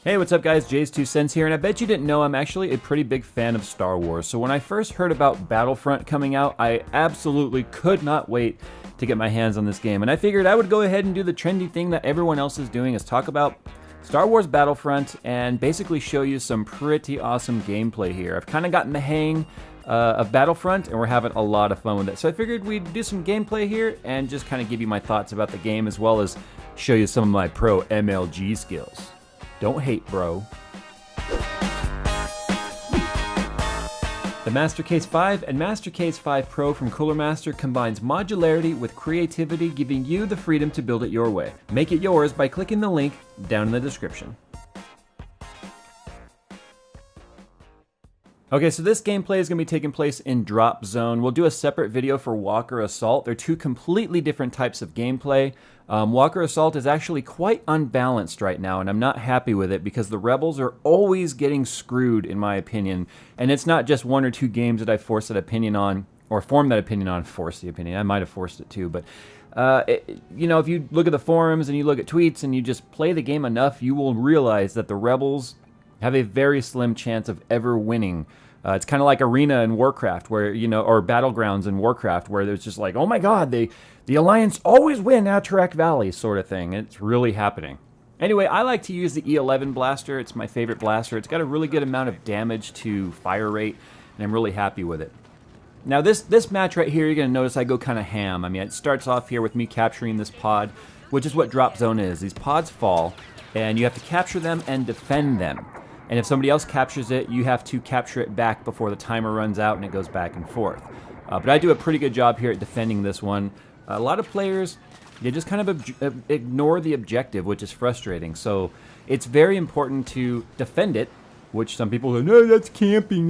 Hey, what's up guys, Jay's 2 cents here, and I bet you didn't know I'm actually a pretty big fan of Star Wars. So when I first heard about Battlefront coming out, I absolutely could not wait to get my hands on this game. And I figured I would go ahead and do the trendy thing that everyone else is doing, is talk about Star Wars Battlefront and basically show you some pretty awesome gameplay here. I've kind of gotten the hang of Battlefront, and we're having a lot of fun with it. So I figured we'd do some gameplay here and just kind of give you my thoughts about the game, as well as show you some of my pro MLG skills. Don't hate, bro. The Master Case 5 and Master Case 5 Pro from Cooler Master combines modularity with creativity, giving you the freedom to build it your way. Make it yours by clicking the link down in the description. Okay, so this gameplay is going to be taking place in Drop Zone. We'll do a separate video for Walker Assault. They're two completely different types of gameplay. Walker Assault is actually quite unbalanced right now, and I'm not happy with it because the Rebels are always getting screwed, in my opinion. And it's not just one or two games that I forced that opinion on, or formed that opinion on, forced the opinion. I might have forced it too, but you know, if you look at the forums and you look at tweets and you just play the game enough, you will realize that the Rebels have a very slim chance of ever winning. It's kind of like Arena in Warcraft, where, you know, or Battlegrounds in Warcraft, where there's just like, oh my god, the Alliance always win Atarac Valley sort of thing. It's really happening. Anyway, I like to use the E11 blaster. It's my favorite blaster. It's got a really good amount of damage to fire rate, and I'm really happy with it. Now this match right here, you're going to notice I go kind of ham. I mean, it starts off here with me capturing this pod, which is what Drop Zone is. These pods fall, and you have to capture them and defend them. And if somebody else captures it, you have to capture it back before the timer runs out and it goes back and forth. But I do a pretty good job here at defending this one. A lot of players, they just kind of ignore the objective, which is frustrating. So it's very important to defend it, which some people go, no, that's camping,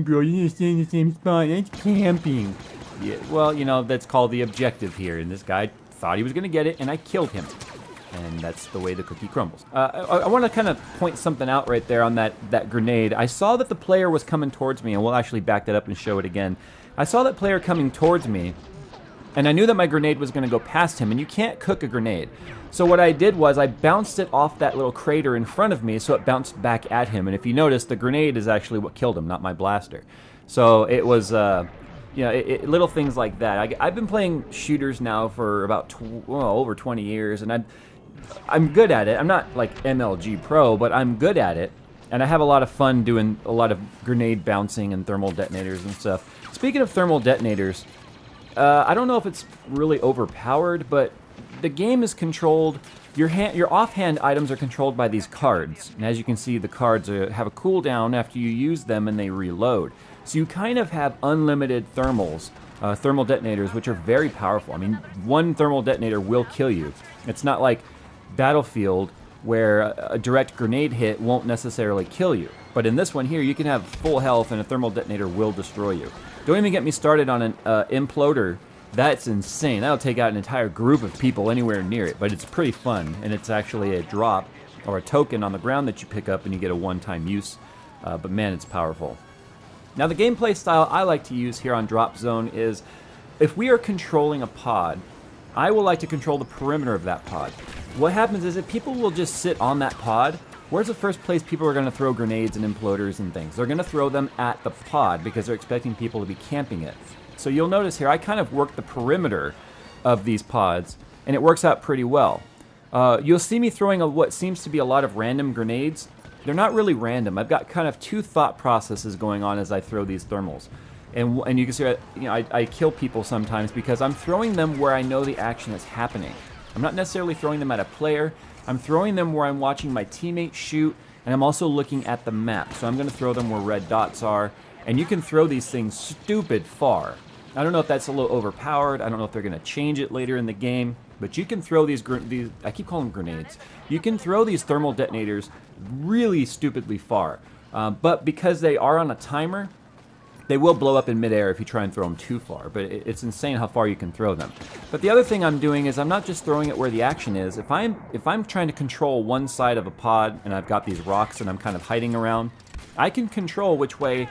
bro. You didn't stay in the same spot, that's camping. Yeah, well, you know, that's called the objective here, and this guy thought he was going to get it, and I killed him. And that's the way the cookie crumbles. I want to kind of point something out right there on that grenade. I saw that the player was coming towards me, and we'll actually back that up and show it again. I saw that player coming towards me, and I knew that my grenade was going to go past him, and you can't cook a grenade. So what I did was I bounced it off that little crater in front of me, so it bounced back at him. And if you notice, the grenade is actually what killed him, not my blaster. So it was... you know, little things like that. I've been playing shooters now for about over 20 years, and I'm good at it. I'm not like MLG Pro, but I'm good at it, and I have a lot of fun doing a lot of grenade bouncing and thermal detonators and stuff. Speaking of thermal detonators, I don't know if it's really overpowered, but the game is controlled. Your offhand items are controlled by these cards, and as you can see, the cards have a cooldown after you use them and they reload. So you kind of have unlimited thermals, thermal detonators, which are very powerful. I mean, one thermal detonator will kill you. It's not like Battlefield, where a direct grenade hit won't necessarily kill you. But in this one here, you can have full health and a thermal detonator will destroy you. Don't even get me started on an imploder. That's insane. That'll take out an entire group of people anywhere near it, but it's pretty fun, and it's actually a drop or a token on the ground that you pick up and you get a one-time use. But man, it's powerful. Now the gameplay style I like to use here on Drop Zone is, if we are controlling a pod, I will like to control the perimeter of that pod. What happens is that people will just sit on that pod. Where's the first place people are going to throw grenades and imploders and things? They're going to throw them at the pod because they're expecting people to be camping it. So you'll notice here I kind of work the perimeter of these pods, and it works out pretty well. You'll see me throwing what seems to be a lot of random grenades. They're not really random. I've got kind of two thought processes going on as I throw these thermals. And you can see, you know, I kill people sometimes because I'm throwing them where I know the action is happening. I'm not necessarily throwing them at a player. I'm throwing them where I'm watching my teammates shoot, and I'm also looking at the map. So I'm going to throw them where red dots are, and you can throw these things stupid far. I don't know if that's a little overpowered. I don't know if they're going to change it later in the game, but you can throw these I keep calling them grenades. You can throw these thermal detonators really stupidly far, but because they are on a timer, they will blow up in midair if you try and throw them too far, but it's insane how far you can throw them. But the other thing I'm doing is I'm not just throwing it where the action is. If I'm trying to control one side of a pod and I've got these rocks and I'm kind of hiding around, I can control which way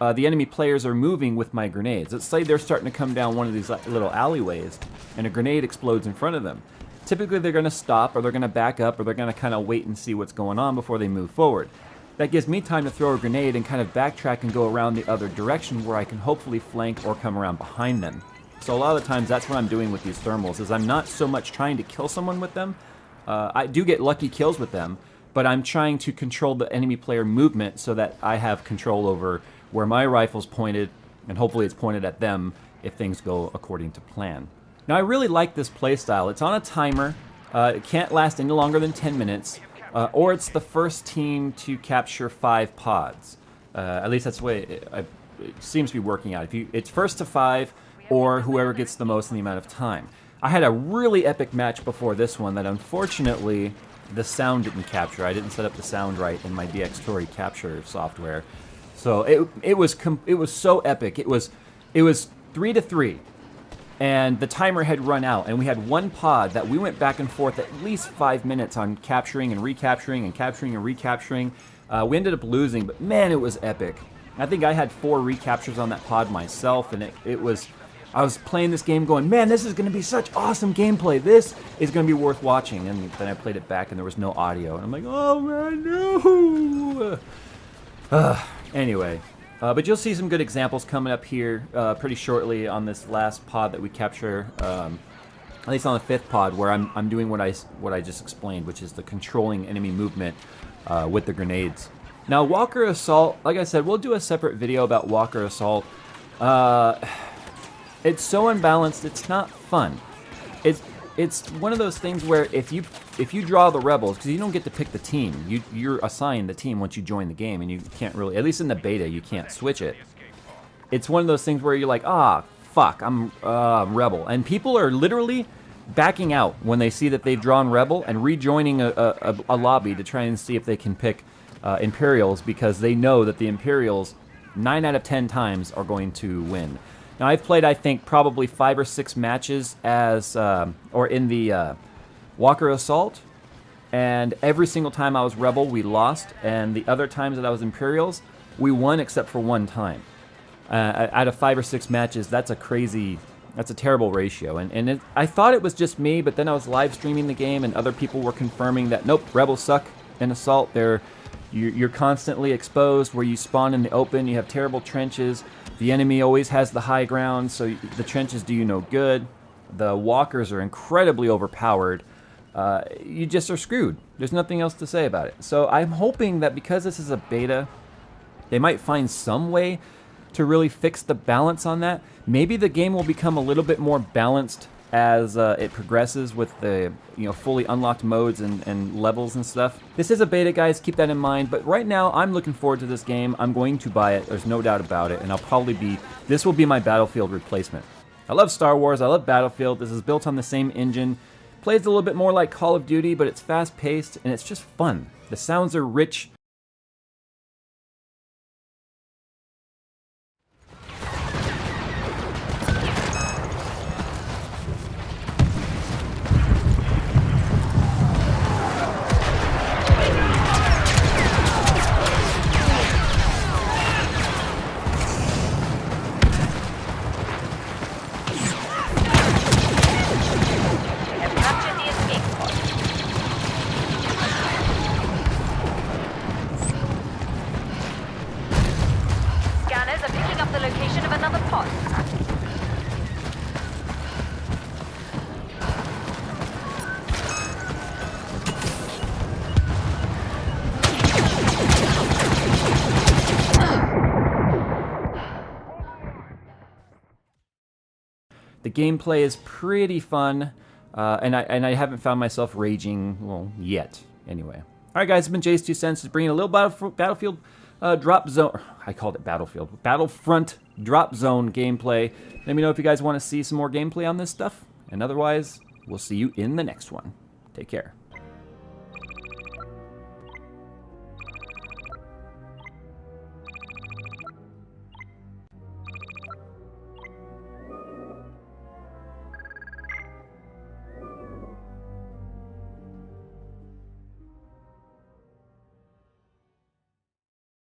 the enemy players are moving with my grenades. Let's say they're starting to come down one of these little alleyways and a grenade explodes in front of them. typically they're going to stop, or they're going to back up, or they're going to kind of wait and see what's going on before they move forward. That gives me time to throw a grenade and kind of backtrack and go around the other direction where I can hopefully flank or come around behind them. So a lot of the times that's what I'm doing with these thermals, is I'm not so much trying to kill someone with them. I do get lucky kills with them, but I'm trying to control the enemy player movement so that I have control over where my rifle's pointed, and hopefully it's pointed at them if things go according to plan. Now I really like this playstyle. It's on a timer. It can't last any longer than 10 minutes. Or it's the first team to capture 5 pods. At least that's the way it seems to be working out. It's first to 5, or whoever gets the most in the amount of time. I had a really epic match before this one that unfortunately the sound didn't capture. I didn't set up the sound right in my DxTory capture software. So it was so epic. It was 3-3. And the timer had run out, and we had one pod that we went back and forth at least 5 minutes on capturing and recapturing and capturing and recapturing. We ended up losing, but man, it was epic. I think I had 4 recaptures on that pod myself, and I was playing this game going, man, this is going to be such awesome gameplay. This is going to be worth watching. And then I played it back, and there was no audio, and I'm like, oh man, no. Anyway. But you'll see some good examples coming up here pretty shortly on this last pod that we capture, at least on the 5th pod, where I'm doing what I just explained, which is the controlling enemy movement with the grenades. Now, Walker Assault, like I said, we'll do a separate video about Walker Assault. It's so unbalanced, it's not fun. It's one of those things where if you draw the rebels, because you don't get to pick the team, you're assigned the team once you join the game, and you can't really, at least in the beta, you can't switch it. It's one of those things where you're like, fuck, I'm rebel, and people are literally backing out when they see that they've drawn rebel and rejoining a lobby to try and see if they can pick Imperials, because they know that the Imperials 9 out of 10 times are going to win. Now, I've played, I think, probably 5 or 6 matches as, or in the Walker Assault, and every single time I was Rebel, we lost, and the other times that I was Imperials, we won except for one time. Out of 5 or 6 matches, that's a terrible ratio, and I thought it was just me, but then I was live streaming the game, and other people were confirming that, nope, Rebels suck in Assault. You're constantly exposed where you spawn in the open, you have terrible trenches. The enemy always has the high ground, so the trenches do you no good. The walkers are incredibly overpowered. You just are screwed. There's nothing else to say about it. So I'm hoping that because this is a beta, they might find some way to really fix the balance on that. Maybe the game will become a little bit more balanced as it progresses with the fully unlocked modes and levels and stuff. This is a beta, guys, keep that in mind, but right now I'm looking forward to this game. I'm going to buy it, there's no doubt about it, and this will be my Battlefield replacement. I love Star Wars, I love Battlefield, this is built on the same engine, plays a little bit more like Call of Duty, but it's fast paced and it's just fun. The sounds are rich. The gameplay is pretty fun, and I haven't found myself raging, well, yet, anyway. Alright guys, it's been Jay's 2 cents, bringing a little Battlefield drop zone, I called it Battlefield, Battlefront drop zone gameplay. Let me know if you guys want to see some more gameplay on this stuff, and otherwise, we'll see you in the next one. Take care.